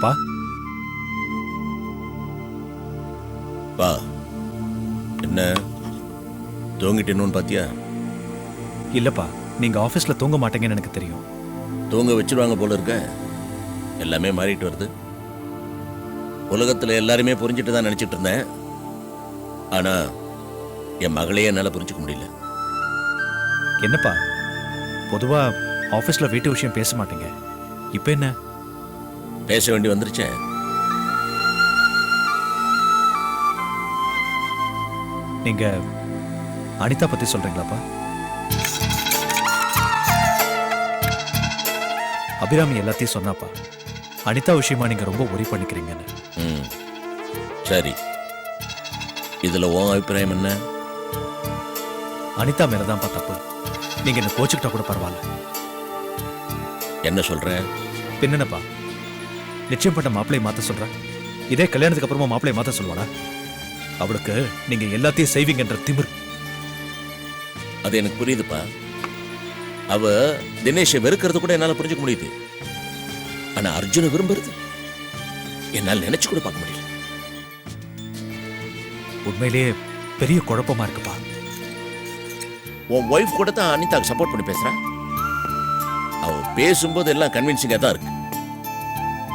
அப்பா. பா, என்ன தூங்கிட்டேன்னு பாத்தியா? இல்லப்பா, நீங்க ஆபீஸ்ல தூங்க மாட்டீங்கன்னு எனக்கு தெரியும். தூங்க வச்சிருவாங்க போல இருக்க. எல்லாமே மாறிட்டு வருது. உலகத்துல எல்லாருமே புரிஞ்சுட்டு தான் நினைச்சிட்டு இருந்தேன். ஆனா என் மகளையே என்னால புரிஞ்சுக்க முடியல. என்னப்பா, பொதுவா ஆபீஸ்ல வீட்டு விஷயம் பேச மாட்டீங்க, இப்ப என்ன? பேச வேண்டி வந்துருச்சேன். நீங்க அனிதா பத்தி சொல்றீங்களாப்பா? அபிராமி எல்லாத்தையும் சொன்னாப்பா. அனிதா விஷயமா நீங்க ரொம்ப ஒரி பண்ணிக்கிறீங்கன்னு. சரி, இதுல உன் அபிப்பிராயம் என்ன? அனிதா மேலதான்ப்பா தப்பு. நீங்க என்ன கோச்சுக்கிட்டா கூட பரவாயில்ல. என்ன சொல்ற? என்னப்பா, நிச்சயம் பண்ண மாப்பிள்ளையை மாத்த சொல்ற? இதே கல்யாணத்துக்கு அப்புறமா மாப்பிள்ளையை மாத்த சொல்வாடா? அவளுக்கு நீங்க எல்லாத்தையும் செய்வீங்கன்ற திமிர். அது எனக்கு புரியுதுப்பா. அவ தினேஷை வெறுக்கிறது கூட என்னால புரிஞ்சுக்க முடியுது. ஆனா அர்ஜுனை விரும்புறது என்னால் நினைச்சு கூட பார்க்க முடியல. உண்மையிலேயே பெரிய குழப்பமா இருக்குப்பா. உன் ஒய்ஃப் கூட தான் அனிதாக்கு சப்போர்ட் பண்ணி பேசுறான். அவ பேசும்போது எல்லாம் கன்வின்சிங்கா தான் இருக்கு.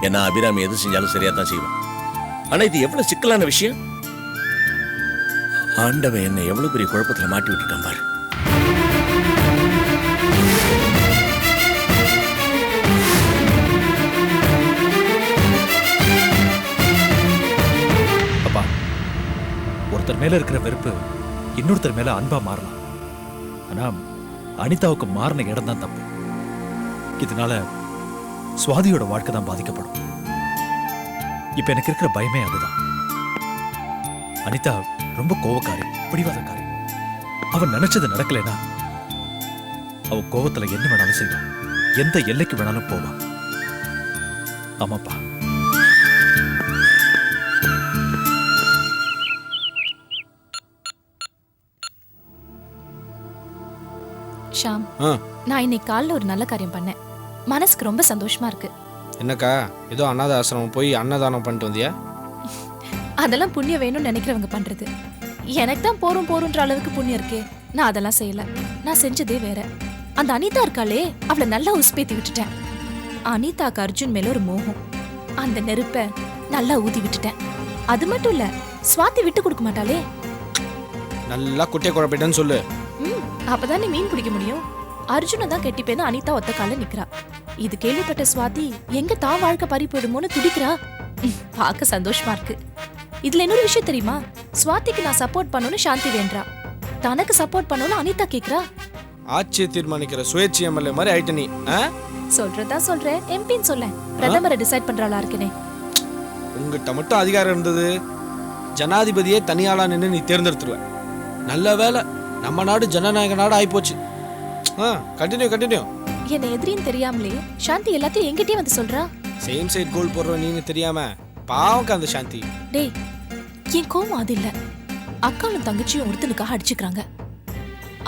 ஏன்னா அபிராமி எது செஞ்சாலும் சரியா தான் செய்வான். ஆனா இது எவ்வளவு சிக்கலான விஷயம். ஆண்டவன் என்ன எவ்வளவு பெரிய குழப்பத்துல மாட்டி விட்டுருக்கான் பாரு. அப்பா, ஒருத்தர் மேல இருக்கிற வெறுப்பு இன்னொருத்தர் மேல அன்பா மாறலாம். ஆனா அனிதாவுக்கு மாறின இடம் தான் தப்பு. இதனால சுவாதியோட வாழ்க்கை தான் பாதிக்கப்படும். இப்ப எனக்கு இருக்கிற பயமே அதுதான். அனிதா ரொம்ப கோவக்காரி, பிடிவாதக்காரி. அவன் நினைச்சது நடக்கலைன்னா அவ கோவத்துல என்ன வேணாலும் செய்வான், எந்த எல்லைக்கு வேணாலும் போவான். ஆமாப்பா. ஷாம், நான் இன்னைக்கு காலைல ஒரு நல்ல காரியம் பண்ணேன். மனசுக்கு ரொம்ப சந்தோஷமா இருக்கு. என்னக்கா, ஏதோ அனாதை ஆசிரமம் போய் அன்னதானம் பண்ணிட்டு வந்தியா? அதெல்லாம் புண்ணியம் வேணும்னு நினைக்கிறவங்க பண்றது. எனக்கு தான் போறோன்ற அளவுக்கு புண்ணியம் இருக்கே. நான் அதெல்லாம் செய்யல. நான் செஞ்சதே வேற. அந்த அனிதா இருக்காளே, அவளை நல்லா உசுப்பேத்தி விட்டுட்டேன். அனிதாக்கு அர்ஜுன் மேல ஒரு மோகம். அந்த நெருப்ப நல்லா ஊதி விட்டுட்டேன். அது மட்டும் இல்ல, சுவாதி விட்டு கொடுக்க மாட்டாளே. நல்லா குட்டிய குழப்பிட்டேன்னு சொல்லு. அப்பதான் நீ மீன் பிடிக்க முடியும். அர்ஜுனை தான் கெட்டிப்பேன்னு அனிதா ஒத்த கால நிக்கிறா. இது கேள்விப்பட்ட சுவாதி எங்க தான் வாழ்க்கை பறி போயிடுமோன்னு துடிக்கிறா. பார்க்க சந்தோஷமா இருக்கு. இதுல இன்னொரு விஷயம் தெரியுமா? சுவாதிக்கு நான் சப்போர்ட் பண்ணணும்னு சாந்தி வேண்டா, தனக்கு சப்போர்ட் பண்ணணும்னு அனிதா கேக்குறா. ஆட்சியை தீர்மானிக்கிற சுயேட்சை எம்எல்ஏ மாதிரி ஆயிட்ட நீ. சொல்றதா சொல்றேன், எம்பின்னு சொல்ல, பிரதமரை டிசைட் பண்றாளா இருக்கனே. உங்ககிட்ட மட்டும் அதிகாரம் இருந்தது, ஜனாதிபதியே தனியாளா நின்று நீ தேர்ந்தெடுத்துருவ. நல்ல வேலை, நம்ம நாடு ஜனநாயக நாடு ஆயிப்போச்சு. கண்டினியூ. என்ன எதிரின்னு தெரியாமலே சாந்தி எல்லாத்தையும் எங்கிட்டே வந்து சொல்றா. சேம் சைட் கோல் போடுற நீன்னு தெரியாம பாவம் அந்த சாந்தி. டேய், என் கோவம் அது இல்ல. அக்காலும் தங்கச்சியும் ஒருத்தனுக்காக அடிச்சுக்கிறாங்க.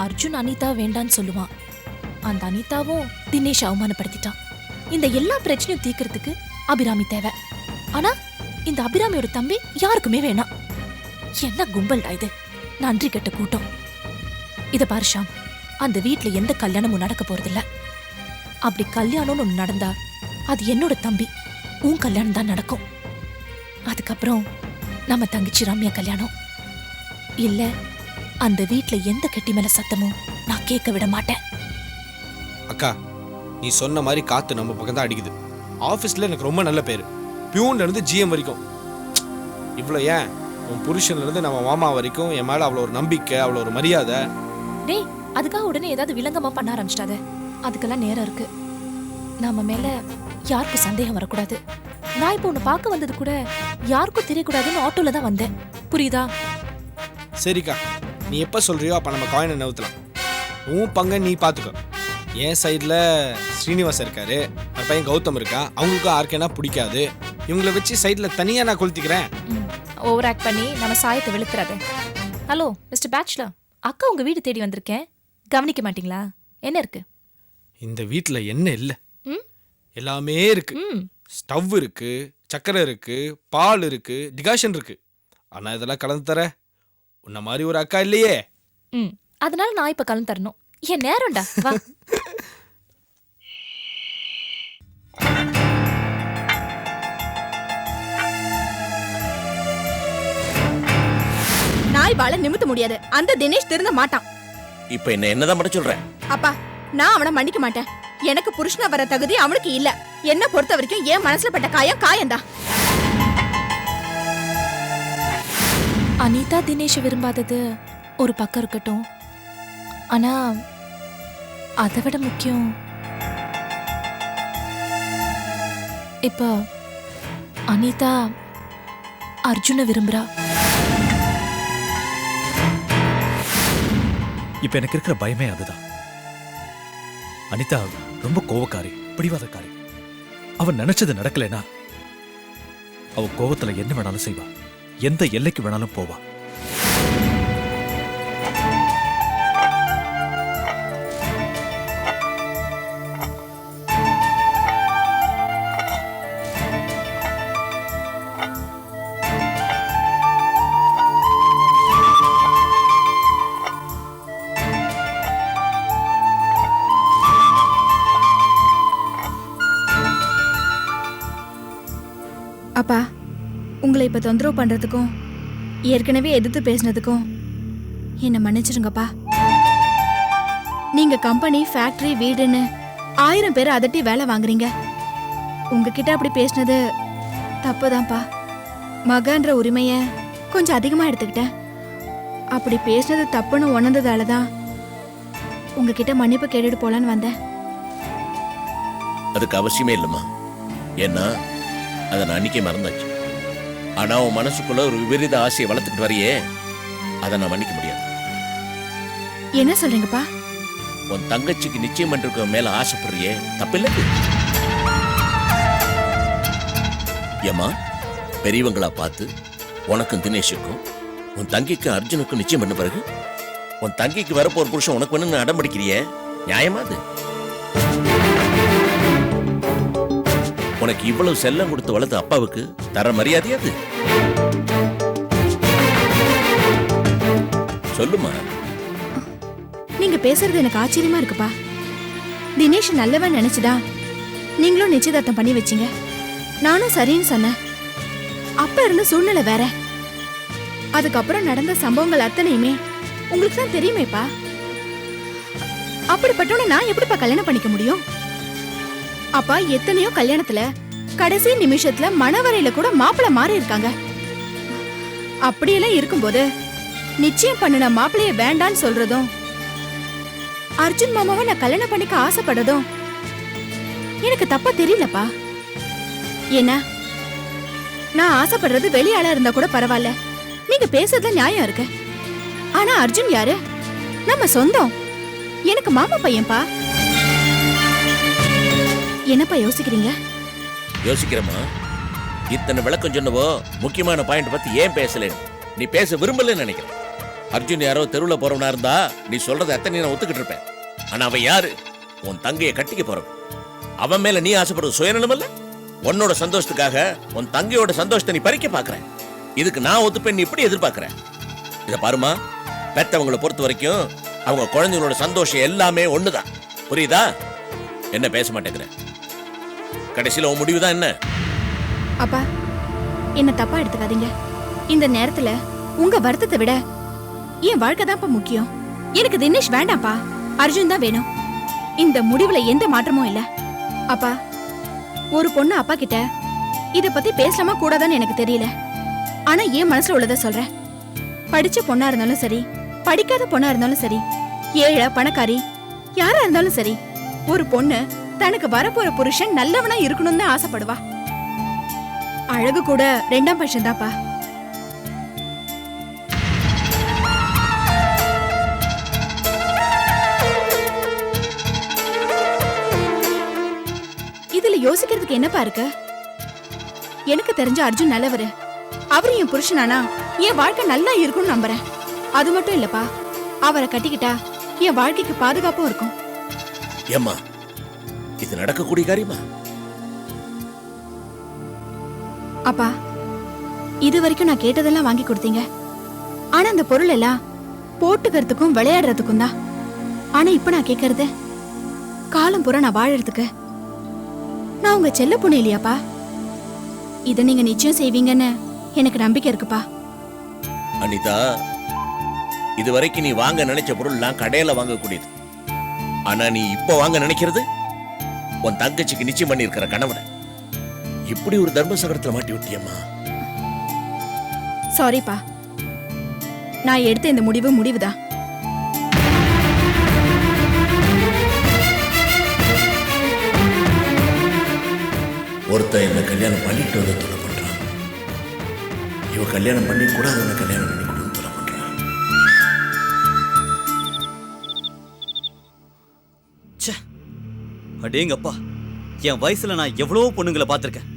அர்ஜுன் அனிதா வேண்டான்னு சொல்லுவான். அந்த அனிதாவும் தினேஷ் அவமானப்படுத்திட்டான். இந்த எல்லா பிரச்சனையும் தீர்க்கறதுக்கு அபிராமி தேவை. ஆனா இந்த அபிராமியோட தம்பி யாருக்குமே வேணாம். என்ன கும்பல்டா இது, நன்றி கெட்ட கூட்டம். இத பாரு ஷாம், அந்த வீட்ல எந்த கல்யாணமும் நடக்க போறதில்ல. அப்படி கல்யாணம்னு ஒண்ணு நடந்தா அது என்னோட தம்பி உன் கல்யாணம் தான் நடக்கும். அதுக்கப்புறம் நம்ம தங்கச்சி ரம்யா கல்யாணம். இல்ல, அந்த வீட்ல எந்த கெட்டி மேல சத்தமும் நான் கேட்க விட மாட்டேன். அக்கா, நீ சொன்ன மாதிரி காத்து நம்ம பக்கம் தான் அடிக்குது. ஆபீஸ்ல எனக்கு ரொம்ப நல்ல பேரு, பியூன்ல இருந்து ஜிஎம் வரைக்கும். இவ்வளவு ஏன், உன் புருஷன்ல இருந்து நம்ம மாமா வரைக்கும் என் மேல அவ்வளவு ஒரு நம்பிக்கை, அவ்வளவு ஒரு மரியாதை. டேய், அதுக்காக உடனே ஏதாவது விலங்கமா பண்ண ஆரம்பிச்சிட்டாத. அதுக்கெல்லாம் நேரம் இருக்கு. நாம மேல யாருக்கும் சந்தேகம் வரக்கூடாது. நான் இப்போ உன்னை பார்க்க வந்தது கூட யாருக்கும் தெரியக்கூடாதுன்னு ஆட்டோல தான் வந்தேன். புரியுதா? சரிக்கா, நீ எப்ப சொல்றியோ அப்ப நம்ம காயினை நவுத்தலாம். உன் பங்க நீ பாத்துக்கோ. என் சைட்ல ஸ்ரீனிவாசன் இருக்காரு, அந்த பையன் கௌதம் இருக்கா. அவங்களுக்கும் ஆர்கேனா பிடிக்காது. இவங்களை வச்சு சைட்ல தனியா நான் கொளுத்திக்கிறேன். ஓவர் ஆக்ட் பண்ணி நம்ம சாயத்தை வெளுத்துறாத. ஹலோ மிஸ்டர் பேச்சுலர், அக்கா உங்க வீடு தேடி வந்திருக்கேன். கவனிக்க மாட்டீங்களா? என்ன இருக்கு இந்த வீட்ல? என்ன இல்ல, எல்லாமே இருக்கு. ஸ்டவ் இருக்கு, சக்கரை இருக்கு, பால் இருக்கு, டிகாஷன் இருக்கு. ஆனா இதெல்லாம் கலந்து தர உன்ன மாதிரி ஒரு அக்கா இல்லையே. ம் அதனால நான் இப்ப கலந்து தரணும். என் நேரம்டா வா. நாய் வாழ நிமித்த முடியாது. அந்த தினேஷ் திருந்த மாட்டான். இப்ப என்னதான் பண்ண சொல்ற? அப்பா நான் அவனை மன்னிக்க மாட்டேன். எனக்கு புருஷனா வர தகுதி அவனுக்கு இல்ல. என்ன பொறுத்த வரைக்கும் என் மனசுல பட்ட காயம் காயம்தான். அனிதா தினேஷ் விரும்பாதது ஒரு பக்கம் இருக்கட்டும், ஆனா அதை விட முக்கியம் இப்ப அனிதா அர்ஜுனை விரும்புறா. இப்ப எனக்கு இருக்கிற பயமே அதுதான். அனிதா ரொம்ப கோவக்காரி, பிடிவாதக்காரி. அவன் நினைச்சது நடக்கலைனா அவ கோவத்துல என்ன வேணாலும் செய்வா, எந்த எல்லைக்கு வேணாலும் போவா. அப்பா உங்களை இப்ப தொந்தரவு பண்றதுக்கும் ஏற்கனவே எதிர்த்து பேசினதுக்கும் என்ன மன்னிச்சிருங்கப்பா. நீங்க கம்பெனி, ஃபேக்டரி, வீடுன்னு 1000 பேரை அதட்டி வேலை வாங்குறீங்க. உங்ககிட்ட அப்படி பேசினது தப்புதான்ப்பா. மகன்ற உரிமைய கொஞ்சம் அதிகமா எடுத்துக்கிட்டேன். அப்படி பேசினது தப்புன்னு உணர்ந்ததாலதான் உங்ககிட்ட மன்னிப்பு கேட்டுட்டு போலான்னு வந்தேன். அதுக்கு அவசியமே இல்லம்மா. ஏன்னா அதை நான் அன்னைக்கே மறந்தாச்சு. ஆனா உன் மனசுக்குள்ள ஒரு விபரீத ஆசையை வளர்த்துக்கிட்டு வரையே, அதை நான் மன்னிக்க முடியாது. என்ன சொல்றீங்கப்பா? உன் தங்கச்சிக்கு நிச்சயம் பண்றதுக்கு மேல ஆசைப்படுறியே, தப்பில்லை. ஏமா பெரியவங்களா பார்த்து உனக்கும் தினேஷுக்கும் உன் தங்கிக்கு அர்ஜுனுக்கும் நிச்சயம் பண்ண பிறகு உன் தங்கிக்கு வரப்போற புருஷன் உனக்கு வேணும்னு அடம் பிடிக்கிறியே, நியாயமா அது? உனக்கு இவ்வளவு செல்லம் கொடுத்து வளர்த்த அப்பாவுக்கு தர மரியாதையா அது? சொல்லுமா. நீங்க பேசுறது எனக்கு ஆச்சரியமா இருக்குப்பா. தினேஷ் நல்லவன் நினைச்சுதான் நீங்களும் நிச்சயதார்த்தம் பண்ணி வச்சீங்க. நானும் சரின்னு சொன்னேன். அப்ப இருந்த சூழ்நிலை வேற. அதுக்கப்புறம் நடந்த சம்பவங்கள் அத்தனையுமே உங்களுக்கு தான் தெரியுமேப்பா. அப்படிப்பட்டவன நான் எப்படிப்பா கல்யாணம் பண்ணிக்க முடியும்? அப்பா எத்தனையோ கல்யாணத்துல கடைசி நிமிஷத்துல மணவரையில கூட மாப்பிள்ளை மாறி இருக்காங்க. அப்படியெல்லாம் இருக்கும்போது நிச்சயம் பண்ணின மாப்பிள்ளைய வேண்டான்னு சொல்றதும், அர்ஜுன் மாமாவை நான் கல்யாணம் பண்ணிக்க ஆசைப்படுறதும் எனக்கு தப்பா தெரியலப்பா. ஏன்னா நான் ஆசைப்படுறது வெளியாளா இருந்தா கூட பரவாயில்ல, நீங்க பேசுறதுல நியாயம் இருக்கு. ஆனா அர்ஜுன் யாரு? நம்ம சொந்தம். எனக்கு மாமா பையன்பா. என்னப்பா யோசிக்கிறீங்க? யோசிக்கிறமா. இத்தனை விளக்கம் சொன்னவோ முக்கியமான பாயிண்ட் பத்தி ஏன் பேசலேன்னு நீ பேச விரும்பலன்னு நினைக்கிறேன். அர்ஜுன் யாரோ தெருவுல போறவனா இருந்தா நீ சொல்றதை அத்தனை நான் ஒத்துக்கிட்டு இருப்பேன். ஆனா அவன் யாரு? உன் தங்கையை கட்டிக்க போறவன். அவன் மேல நீ ஆசைப்படுறது சுயநலம் இல்ல? உன்னோட சந்தோஷத்துக்காக உன் தங்கையோட சந்தோஷத்தை நீ பறிக்க பாக்குறேன். இதுக்கு நான் ஒத்துப்பேன், நீ இப்படி எதிர்பார்க்கிறேன். இத பாருமா, பெத்தவங்களை பொறுத்த வரைக்கும் அவங்க குழந்தைங்களோட சந்தோஷம் எல்லாமே ஒண்ணுதான். புரியுதா? என்ன பேச மாட்டேங்கிற? கடைசியில உன் முடிவுதான் என்ன? அப்பா என்ன தப்பா எடுத்துக்காதீங்க. இந்த நேரத்துல உங்க வருத்தத்தை விட என் வாழ்க்கை தான்ப்பா முக்கியம். எனக்கு தினேஷ் வேண்டாம்ப்பா, அர்ஜுன் தான் வேணும். இந்த முடிவுல எந்த மாற்றமும் இல்ல. அப்பா ஒரு பொண்ணு அப்பா கிட்ட இத பத்தி பேசலாமா கூடாதான்னு எனக்கு தெரியல. ஆனா என் மனசுல உள்ளத சொல்றேன். படிச்ச பொண்ணா இருந்தாலும் சரி, படிக்காத பொண்ணா இருந்தாலும் சரி, ஏழை பணக்காரி யாரா இருந்தாலும் சரி, ஒரு பொண்ணு தனக்கு வரப்போற புருஷன் நல்லவனா இருக்கணும்னு ஆசைப்படுவா. அழகு கூட 2ஆம் பட்சம் தான்ப்பா. இதுல யோசிக்கிறதுக்கு என்னப்பா இருக்கு? எனக்கு தெரிஞ்ச அர்ஜுன் நல்லவரு. அவரு என் புருஷனானா என் வாழ்க்கை நல்லா இருக்கும்னு நம்புறேன். அது மட்டும் இல்லப்பா, அவரை கட்டிக்கிட்டா என் வாழ்க்கைக்கு பாதுகாப்பும் இருக்கும். ஏம்மா இது நடக்கக்கூடிய காரியமா? அப்பா இது வரைக்கும் நான் கேட்டதெல்லாம் வாங்கி கொடுத்தீங்க. ஆனா அந்த பொருள் எல்லாம் போட்டுக்கிறதுக்கும் விளையாடுறதுக்கும் தான். ஆனா இப்ப நான் கேட்கறது காலம் பூரா நான் வாழறதுக்கு. நான் உங்க செல்ல பொண்ணு இல்லையாப்பா? இதை நீங்க நிச்சயம் செய்வீங்கன்னு எனக்கு நம்பிக்கை இருக்குப்பா. அனிதா, இது வரைக்கும் நீ வாங்க நினைச்ச பொருள்லாம் கடையில வாங்கக்கூடியது. ஆனா நீ இப்ப வாங்க நினைக்கிறது உன் தங்கச்சிக்கு நிச்சயம் பண்ணி இருக்கிற கணவனை. இப்படி ஒரு தர்ம சங்கடத்துல மாட்டி விட்டியம்மா. சாரிப்பா, நான் எடுத்த இந்த முடிவுதான். ஒருத்தன் என்ன கல்யாணம் பண்ணிட்டு வந்து தொலை பண்றான். இவ கல்யாணம் பண்ணி கூடாதவனை கல்யாணம் பண்ணி கொடுத்து தொலை பண்றான். அடேங்கப்பா, என் வயசுல நான் எவ்வளவோ பொண்ணுங்களை பார்த்திருக்கேன்.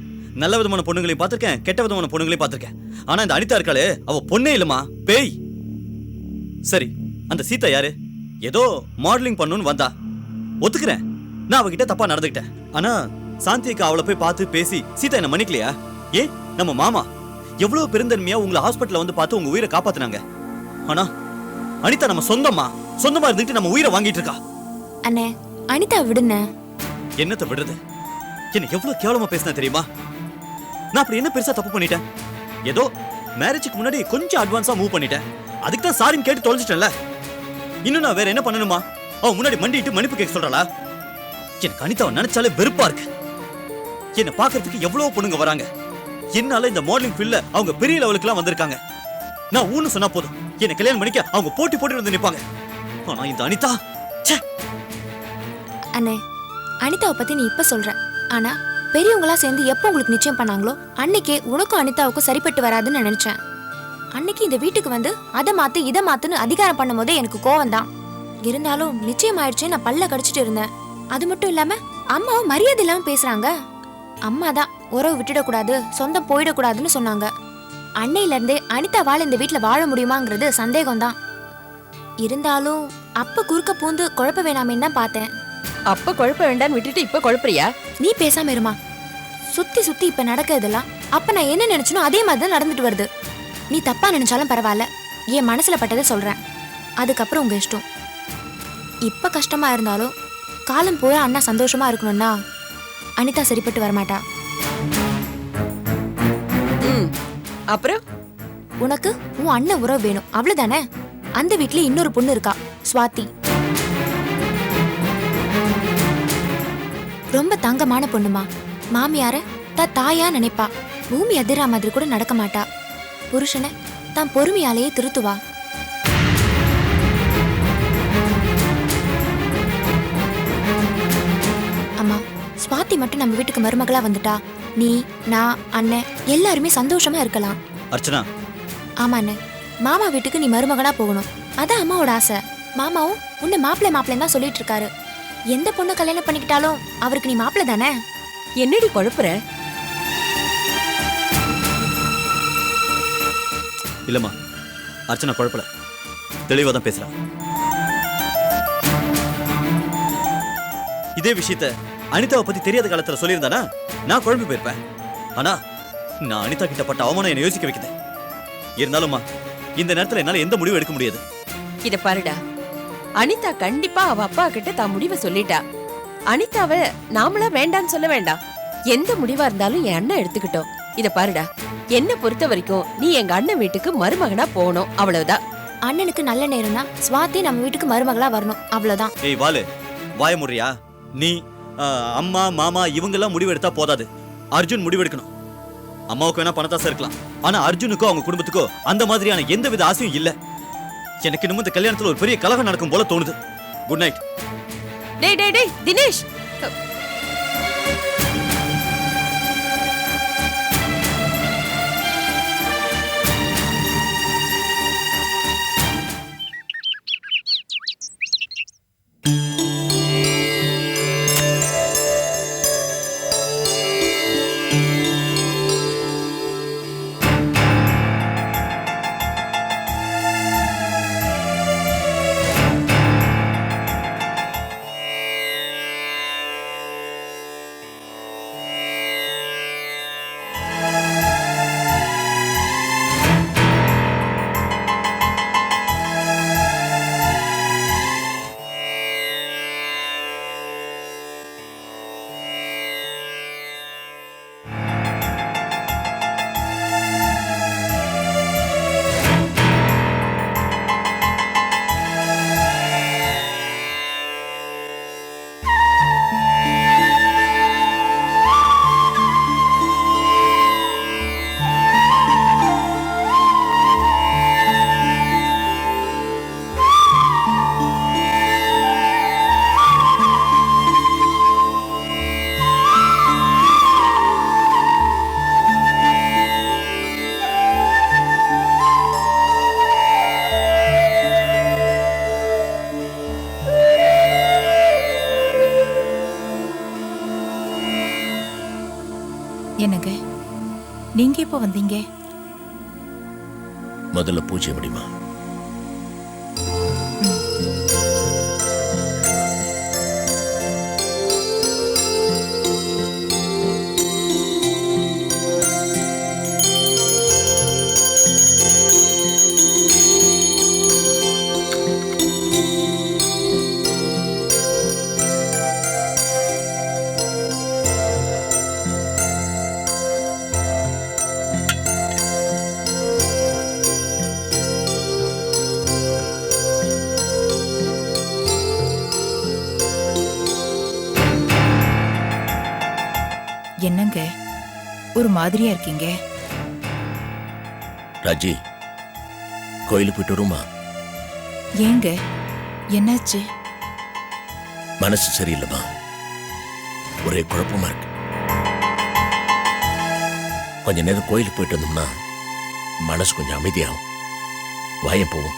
நல்ல விதமான பொண்ணுங்களையும் பார்த்திருக்கேன், கெட்ட விதமான பொண்ணுங்களையும் பார்த்திருக்கேன். ஆனா இந்த அனிதா இருக்காளே, அவ பொண்ணே இல்லமா, பேய். சரி, அந்த சீதா யாரு? ஏதோ மாடலிங் பண்ணணும்னு வந்தா, ஒத்துக்கிறேன். நான் அவகிட்ட தப்பா நடந்துக்கிட்டேன். ஆனா சாந்திக்கு அவளை போய் பார்த்து பேசி சீதா என்ன மன்னிக்கலையா? ஏன் நம்ம மாமா எவ்வளவு பெருந்தன்மையா உங்களை ஹாஸ்பிட்டல்ல வந்து பார்த்து உங்க உயிரை காப்பாத்துனாங்க. ஆனா அனிதா நம்ம சொந்தமா இருந்துட்டு நம்ம உயிரை வாங்கிட்டு இருக்கா. அண்ணே, அனிதா விடுன. என்னத்தை விடுறது? என்ன எவ்வளவு கேவலமா பேசினா தெரியுமா? நான் அப்படி என்ன பெருசா தப்பு பண்ணிட்டேன்? ஏதோ மேரேஜுக்கு முன்னாடி கொஞ்சம் அட்வான்ஸா மூவ் பண்ணிட்டேன். அதுக்கு தான் சாரின்னு கேட்டு தொலைச்சிட்டேன்ல. இன்னும் நான் வேற என்ன பண்ணணுமா? அவன் முன்னாடி மண்டிட்டு மன்னிப்பு கேட்க சொல்றாளா? எனக்கு அனிதாவை நினைச்சாலே வெறுப்பா இருக்கு. என்ன பாக்குறதுக்கு எவ்வளவு பொண்ணுங்க வராங்க. என்னால இந்த மாடலிங் ஃபீல்ட்ல அவங்க பெரிய லெவலுக்கு எல்லாம் வந்திருக்காங்க. நான் ஊன்னு சொன்னா போதும், என்ன கல்யாணம் பண்ணிக்க அவங்க போட்டி வந்து நிப்பாங்க. ஆனா இந்த அனிதா, அண்ணே, அனிதாவை பத்தி நீ இப்ப சொல்ற. ஆனா பெரியவங்களா சேர்ந்து எப்ப உங்களுக்கு நிச்சயம் பண்ணாங்களோ அன்னைக்கே உனக்கும் அனிதாவுக்கும் சரிப்பட்டு வராதுன்னு நினைச்சேன். அன்னைக்கு இந்த வீட்டுக்கு வந்து அதை மாத்து இதை மாத்துன்னு அதிகாரம் பண்ணும் போதே எனக்கு கோவம் தான். இருந்தாலும் நிச்சயம் ஆயிடுச்சு, நான் பல்ல கடிச்சிட்டு இருந்தேன். அது மட்டும் இல்லாம அம்மாவும் மரியாதை இல்லாம பேசுறாங்க. அம்மா தான் உறவு விட்டுடக்கூடாது, சொந்தம் போயிடக்கூடாதுன்னு சொன்னாங்க. அன்னையில இருந்தே அனிதாவால இந்த வீட்டுல வாழ முடியுமாங்கிறது சந்தேகம் தான். இருந்தாலும் அப்ப குறுக்க பூந்து குழப்ப வேணாமேன்னு தான் பார்த்தேன். அப்ப குழப்ப வேண்டான்னு விட்டுட்டு இப்ப குழப்பறியா? நீ பேசாம இருமா. சுத்தி சுத்தி இப்ப நடக்கிறதெல்லாம் அப்ப நான் என்ன நினைச்சனோ அதே மாதிரி தான் நடந்துட்டு வருது. நீ தப்பா நினைச்சாலும் பரவாயில்ல, என் மனசுல பட்டதை சொல்றேன். அதுக்கப்புறம் உங்க இஷ்டம். இப்ப கஷ்டமா இருந்தாலும் காலம் போய் அண்ணா சந்தோஷமா இருக்கணும்னா அனிதா சரிப்பட்டு வரமாட்டா. அப்புறம் உனக்கு உன் அண்ணன் உறவு வேணும், அவ்வளவுதானே? அந்த வீட்ல இன்னொரு பொண்ணு இருக்கா, ஸ்வாதி. ரொம்ப தங்கமான பொண்ணுமா. மாமியார தாயா நினைப்பா. பூமி அதிரா மாதிரி கூட நடக்க மாட்டா. புருஷனை தான் பொறுமையாலேயே திருத்துவா. அம்மா, ஸ்வாதி மட்டும் நம்ம வீட்டுக்கு மருமகளா வந்துட்டா நீ, நான், அண்ணன் எல்லாருமே சந்தோஷமா இருக்கலாம். அர்ச்சனா. ஆமா அண்ணே, மாமா வீட்டுக்கு நீ மருமகனா போகணும், அதான் அம்மாவோட ஆசை. மாமாவும் உன்னை மாப்பிள்ளை தான் சொல்லிட்டு இருக்காரு. எந்த பொண்ணை கல்யாணம் பண்ணிக்கிட்டாலும் அவருக்கு நீ மாப்பிள்ளை தானே. என்னடி குழப்புற? இல்லம்மா, அர்ச்சனா குழப்பல, தெளிவா தான் பேசுறா. இதே விஷயத்த அனிதாவை பத்தி தெரியாத காலத்துல சொல்லியிருந்தானா நான் குழம்பு போயிருப்பேன். ஆனா நான் அனிதா கிட்ட பட்ட அவமானம் என்னை யோசிக்க வைக்குது. இருந்தாலும்மா, இந்த நேரத்துல என்னால எந்த முடிவும் எடுக்க முடியாது. இத பாருடா, அனிதா கண்டிப்பா அவ அப்பா கிட்ட தான் முடிவை சொல்லிட்டா. அனிதாவை நாமளா வேண்டான்னு சொல்ல வேண்டாம். எந்த முடிவா இருந்தாலும் என் அண்ணன் எடுத்துக்கிட்டோம். இத பாருடா, என்ன பொறுத்த வரைக்கும் நீ எங்க அண்ணன் வீட்டுக்கு மருமகனா போகணும், அவ்வளவுதான். அண்ணனுக்கு நல்ல நேரம்னா ஸ்வாதி நம்ம வீட்டுக்கு மருமகளா வரணும், அவ்வளவுதான். ஏய் வாலு, வாய முறியா? நீ அம்மா மாமா இவங்கெல்லாம் முடிவு எடுத்தா போதாது, அர்ஜுன் முடிவெடுக்கணும். அம்மாவுக்கு வேணா பணத்தாசை இருக்கலாம், ஆனா அர்ஜுனுக்கோ அவங்க குடும்பத்துக்கோ அந்த மாதிரியான எந்தவித ஆசையும் இல்ல. எனக்கு இன்னும் இந்த கல்யாணத்துல ஒரு பெரிய கலகம் நடக்கும் போல தோணுது. Good night. டேய் டேய் டேய் தினேஷ், என்னங்க நீங்க எப்போ வந்தீங்க? முதல்ல பூஜை முடியுமா? என்னங்க ஒரு மாதிரியா இருக்கீங்க? ராஜி, கோயிலுக்கு போயிட்டு வருமா? ஏங்க என்னாச்சு? மனசு சரியில்லைமா, ஒரே குழப்பமா இருக்கு. கொஞ்ச நேரம் கோயிலுக்கு போயிட்டு வந்தோம்னா மனசு கொஞ்சம் அமைதியாகும். வாயம் போவோம்.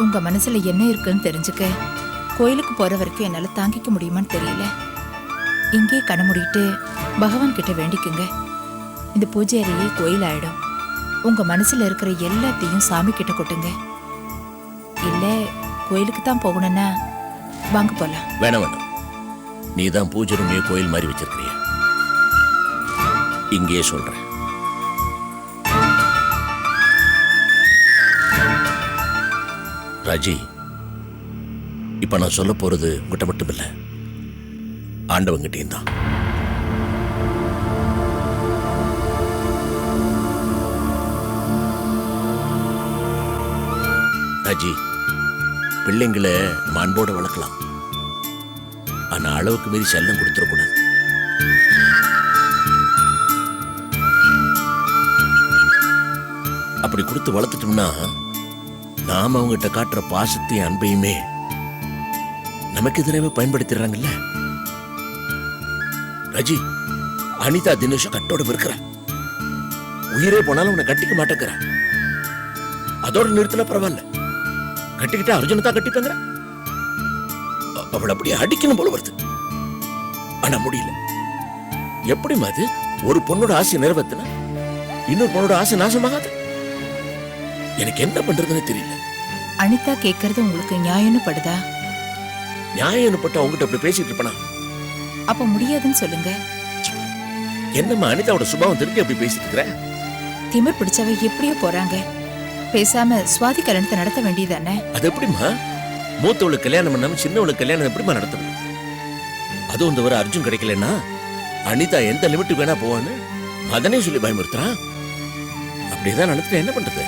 உங்க மனசுல என்ன இருக்குன்னு தெரிஞ்சுக்க கோயிலுக்கு போற வரைக்கும் என்னால தாங்கிக்க முடியுமான்னு தெரியல. இங்கே கண்ண மூடிட்டு பகவான் கிட்ட வேண்டிக்குங்க. இந்த பூஜை அறையே கோயில் ஆயிடும். உங்க மனசுல இருக்கிற எல்லாத்தையும் சாமி கிட்ட கொட்டுங்க. இல்ல கோயிலுக்கு தான் போகணும்னா வாங்க போலாம். வேணாம் வேணாம், நீ தான் பூஜை ரூமையே கோயில் மாதிரி வச்சிருக்கிறிய, இங்கேயே சொல்றேன். ராஜி, இப்ப நான் சொல்ல போறது உங்ககிட்ட மட்டும் இல்ல, ஆண்டவங்கிட்டையும் தான். ராஜி, பிள்ளைங்களை நம்ம அன்போட வளர்க்கலாம், ஆனா அளவுக்கு மீறி செல்லம் கொடுத்துடக்கூடாது. அப்படி கொடுத்து வளர்த்துட்டோம்னா நாம அவங்ககிட்ட காட்டுற பாசத்தையும் அன்பையுமே நமக்கு எதிராக பயன்படுத்திடுறாங்கல்ல. ராஜி, அனிதா தினேஷ கட்டோட இருக்கிற, உயிரே போனாலும் உன்னை கட்டிக்க மாட்டேங்கிற. அதோட நிறுத்தின பரவாயில்ல, கட்டிக்கிட்ட அர்ஜுனை தான் கட்டிப்பேங்கிற. அவளை அப்படியே அடிக்கணும் போல வருது, ஆனா முடியல. எப்படி அது ஒரு பொண்ணோட ஆசை நிறைவேற்றினா இன்னொரு பொண்ணோட ஆசை நாசமாகாது? எனக்கு என்ன பண்றதுன்னு தெரியல. அனிதா கேட்கறது உங்களுக்கு நியாயம்னு படுதா? நியாயம் பட்டு அவங்ககிட்ட அப்படி பேசிட்டு இருப்பனா? அப்ப முடியாதுன்னு சொல்லுங்க. என்னம்மா அனிதாவோட சுபாவம் தெரிஞ்சு அப்படி பேசிட்டு இருக்கிற? திமிர் பிடிச்சவ எப்படியோ போறாங்க, பேசாம சுவாதி கல்யாணத்தை நடத்த வேண்டியதானே? அது எப்படிமா மூத்தவளுக்கு கல்யாணம் பண்ணாம சின்னவளுக்கு கல்யாணம் எப்படிமா நடத்துறது? அதுவும் இந்த வர அர்ஜுன் கிடைக்கலன்னா அனிதா எந்த லிமிட்டு வேணா போவான்னு அதனே சொல்லி பயமுறுத்துறான். அப்படியேதான் நடத்துட்டு என்ன பண்றது?